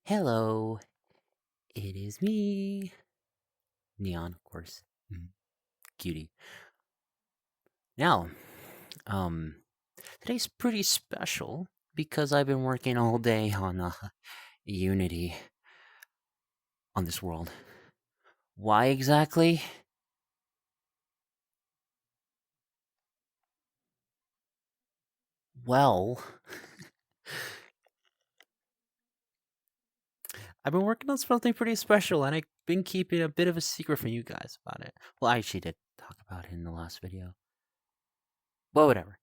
Hello, it is me, Neon, of course. Cutie. Now, um, today's pretty special because I've been working all day on Unity on this world. Why exactly? Well, I've been working on something pretty special, and I've been keeping a bit of a secret from you guys about it. Well, I actually did talk about it in the last video. Well, whatever.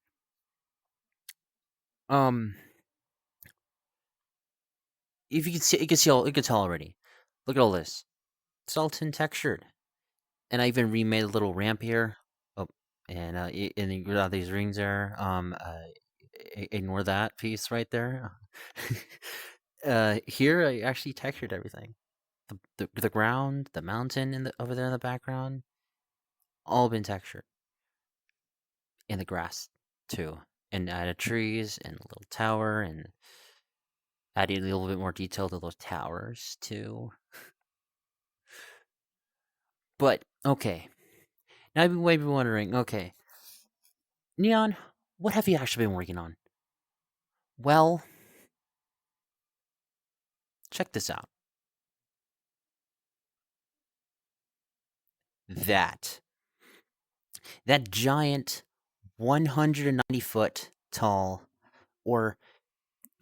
Um, if you can see, you can tell already. Look at all this. It's all tin textured. And I even remade a little ramp here. Oh, and these rings there. Ignore that piece right there. Here I actually textured everything. The ground, the mountain over there in the background, all been textured, and the grass too, and added trees and a little tower, and added a little bit more detail to those towers too. But okay, now you might be wondering, okay, Neon, what have you actually been working on? Well, check this out. That that giant 190-foot tall or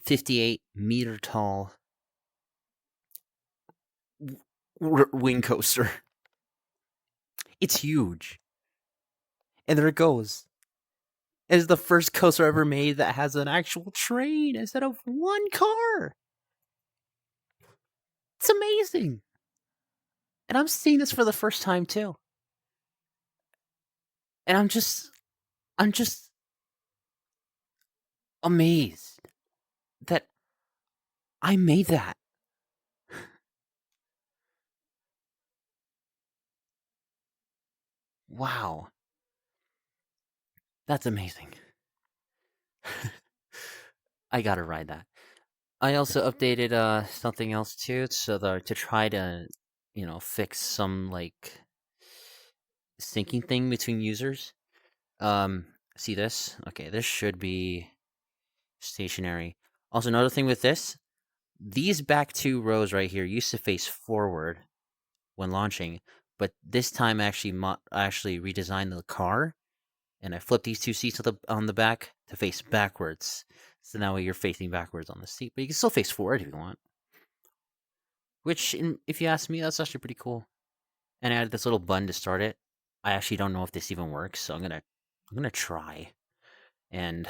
58-meter tall wing coaster. It's huge. And there it goes. It's the first coaster ever made that has an actual train instead of one car. It's amazing. And I'm seeing this for the first time too. And I'm just amazed that I made that. Wow. That's amazing. I gotta ride that. I also updated something else too, so that to try to, fix some like syncing thing between users. See this? Okay, this should be stationary. Also, another thing with this, these back two rows right here used to face forward when launching, but this time I actually redesigned the car, and I flipped these two seats on the back to face backwards. So now you're facing backwards on the seat, but you can still face forward if you want. Which, if you ask me, that's actually pretty cool. And I added this little button to start it. I actually don't know if this even works, so I'm gonna try, and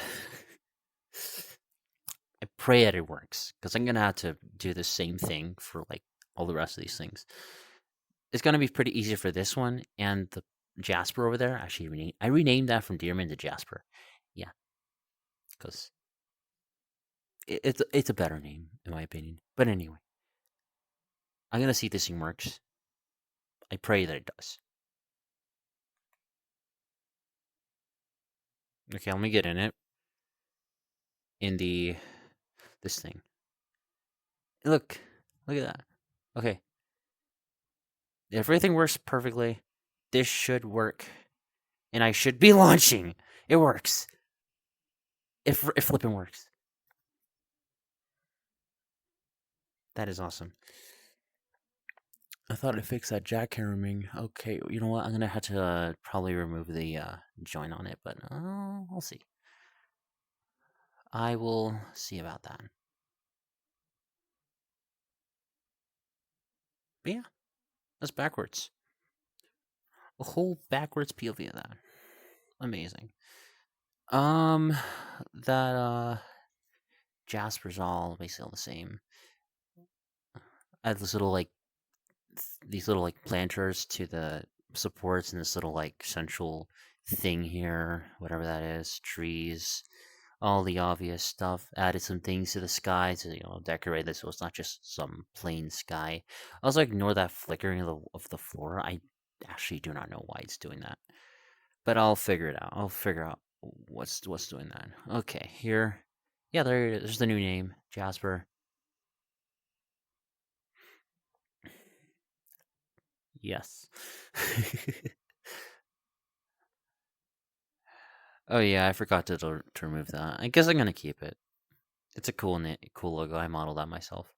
I pray that it works because I'm gonna have to do the same thing for like all the rest of these things. It's gonna be pretty easy for this one and the Jasper over there. Actually, I renamed that from Deerman to Jasper. Yeah, because it's a better name in my opinion. But anyway, I'm gonna see if this thing works. I pray that it does. Okay, let me get in it. In this thing. Look at that. Okay, if everything works perfectly, this should work, and I should be launching. It works. If flipping works, that is awesome. I thought it fixed that jackhammering. Okay, you know what? I'm gonna have to probably remove the joint on it, but I'll see. I will see about that. But yeah, that's backwards. A whole backwards POV of that. Amazing. Um, that Jasper's all basically all the same. I have these little like planters to the supports and this little like central thing here, whatever that is, trees, all the obvious stuff. Added some things to the sky to decorate this so it's not just some plain sky. Also ignore that flickering of the floor. actually do not know why it's doing that, but I'll figure it out. I'll figure out what's doing that. Okay, here. Yeah, there it is. There's the new name, Jasper. Yes. Oh yeah, I forgot to remove that. I guess I'm gonna keep it. It's a cool logo. I modeled that myself,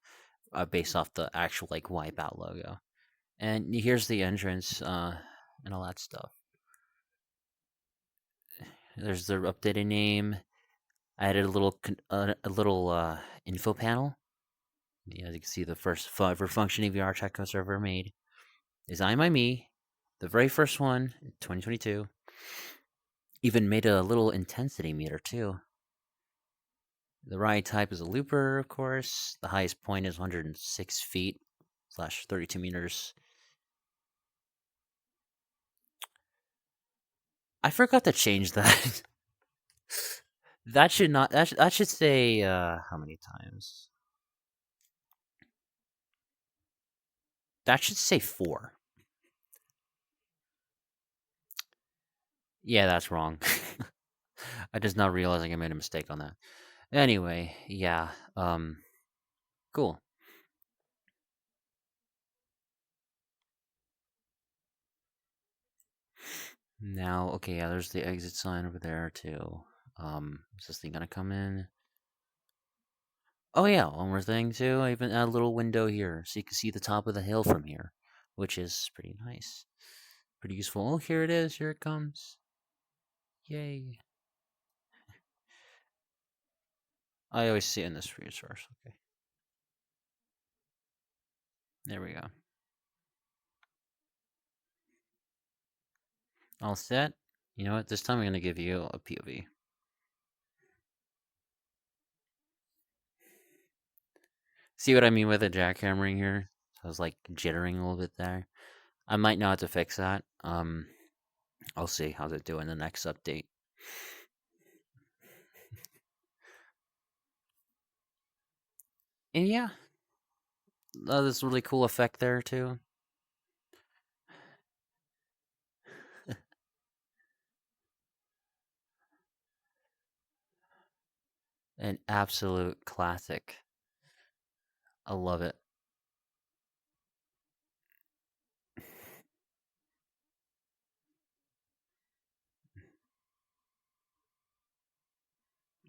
based off the actual like Wipeout logo. And here's the entrance, and all that stuff. There's the updated name. I added a little info panel. Yeah, as you can see, the first ever functioning VR chat coaster ever made. Designed by me, the very first one in 2022. Even made a little intensity meter too. The ride type is a looper, of course. The highest point is 106 feet slash 32 meters. I forgot to change that. That should not. That should say how many times? That should say 4. Yeah, that's wrong. I just now realizing I made a mistake on that. Anyway, yeah. Cool. Now, okay, yeah, there's the exit sign over there too. Is this thing gonna come in? Oh yeah, one more thing too. I even add a little window here, so you can see the top of the hill from here, which is pretty nice, pretty useful. Oh, here it is. Here it comes. Yay! I always see it in this resource. Okay, there we go. All set. You know what? This time I'm gonna give you a POV. See what I mean with the jackhammering here? I was like jittering a little bit there. I might know how to fix that. I'll see how to do in the next update. And yeah, this really cool effect there too. An absolute classic. I love it.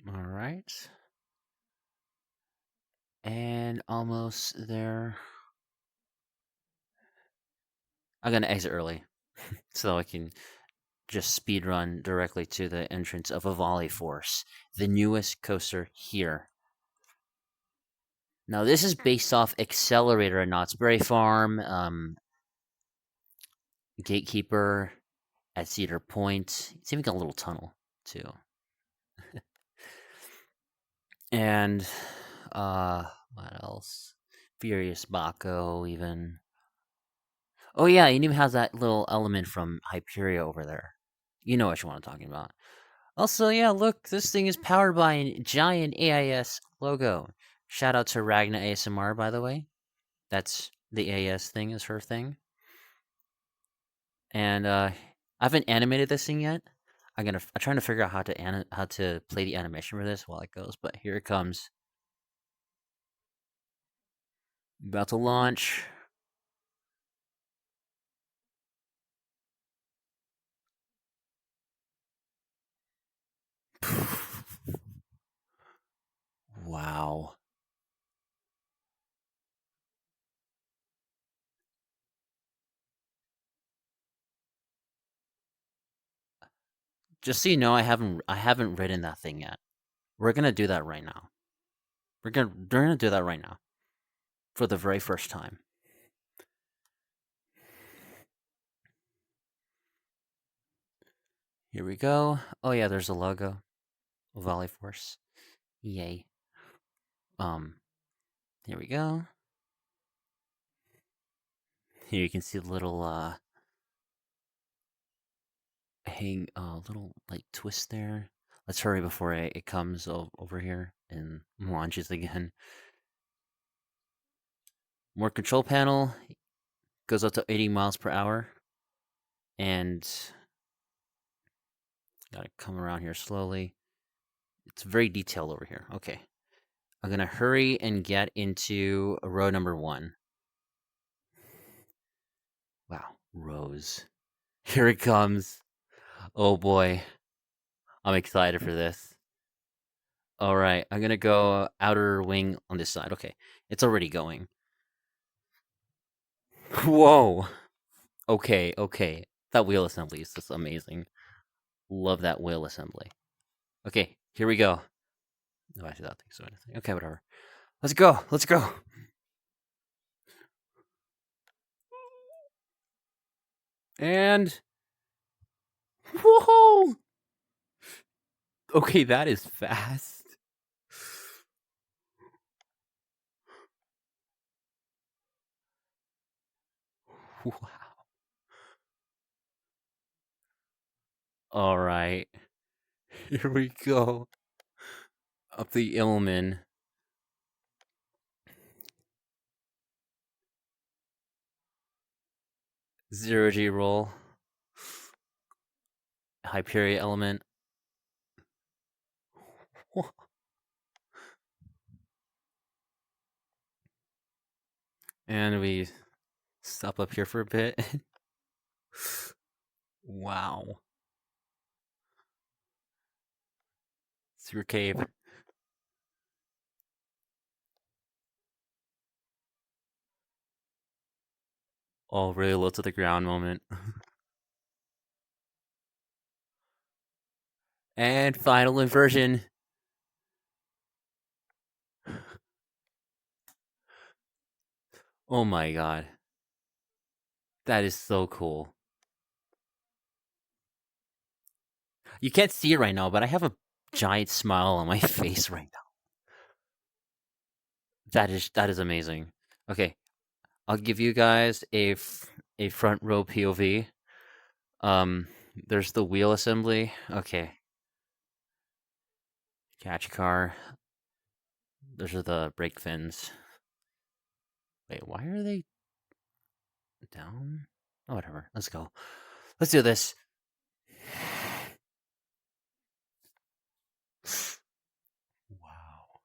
All right. And almost there. I'm gonna exit early so I can just speed run directly to the entrance of a Volley Force, the newest coaster here. Now this is based off Accelerator at Knott's Berry Farm, Gatekeeper at Cedar Point. It's even got a little tunnel too. And what else? Furious Baco even. Oh yeah, it even has that little element from Hyperia over there. You know which one I'm talking about. Also, yeah, look, this thing is powered by a giant AIS logo. Shout out to Ragna ASMR, by the way. That's the AIS thing is her thing. And I haven't animated this thing yet. I'm trying to figure out how to play the animation for this while it goes, but here it comes. About to launch. Wow. Just so you know, I haven't ridden that thing yet. We're gonna do that right now. We're gonna do that right now for the very first time. Here we go. Oh yeah, there's a logo. Volley Force. Yay. Um, here we go. Here you can see the little little like twist there. Let's hurry before it comes over here and launches again. More control panel goes up to 80 miles per hour. And gotta come around here slowly. It's very detailed over here. Okay. I'm gonna hurry and get into row number 1. Wow, rows. Here it comes. Oh boy, I'm excited for this. All right, I'm gonna go outer wing on this side. Okay, it's already going. Whoa. Okay, okay. That wheel assembly is just amazing. Love that wheel assembly. Okay, here we go. No, actually, that thing's so anything. Okay, whatever. Let's go. Let's go. And whoa. Okay, that is fast. Wow. All right. Here we go. Up the Ilman. 0G roll. Hyperia element. And we stop up here for a bit. Wow. Super cave. Oh, really low to the ground moment. And final inversion. Oh my god. That is so cool. You can't see it right now, but I have a giant smile on my face right now. That is amazing. Okay, I'll give you guys a front row POV. Um, there's the wheel assembly. Okay, catch car. Those are the brake fins. Wait, why are they down? Oh, whatever. Let's go. Let's do this. Wow.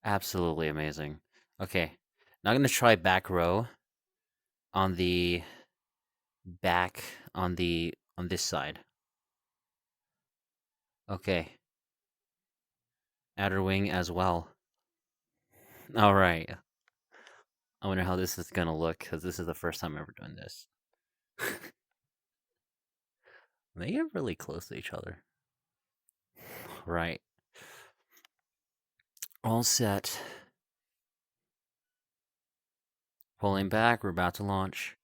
Absolutely amazing. Okay, now I'm gonna try back row on the back on this side. Okay, outer wing as well. All right. I wonder how this is gonna look because this is the first time ever doing this. They get really close to each other. Right. All set. Pulling back. We're about to launch.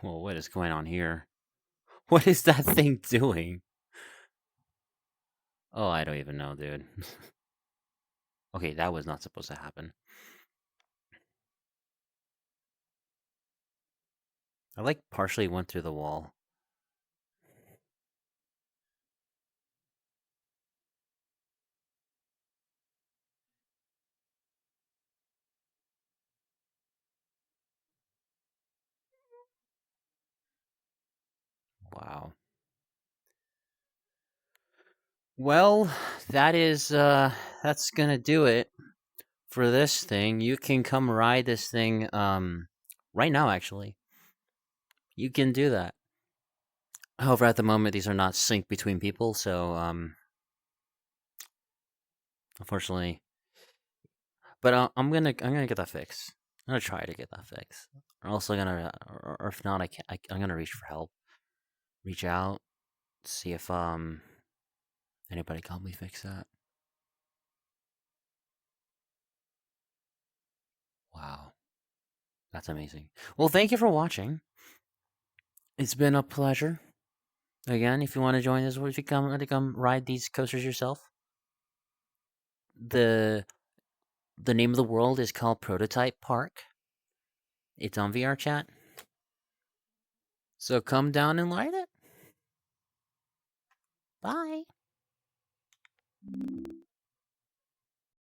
Well, what is going on here? What is that thing doing? Oh, I don't even know, dude. Okay, that was not supposed to happen. I like partially went through the wall. Wow. Well, that is that's gonna do it for this thing. You can come ride this thing right now actually. You can do that. However, at the moment these are not synced between people, so unfortunately. But I'm gonna get that fixed. I'm gonna try to get that fixed. I'm also gonna, or if not, I'm gonna reach for help. Reach out, see if anybody can help me fix that. Wow, that's amazing. Well, thank you for watching. It's been a pleasure. Again, if you want to join us, if you come ride these coasters yourself, the the name of the world is called Prototype Park. It's on VR chat. So come down and ride it. Bye.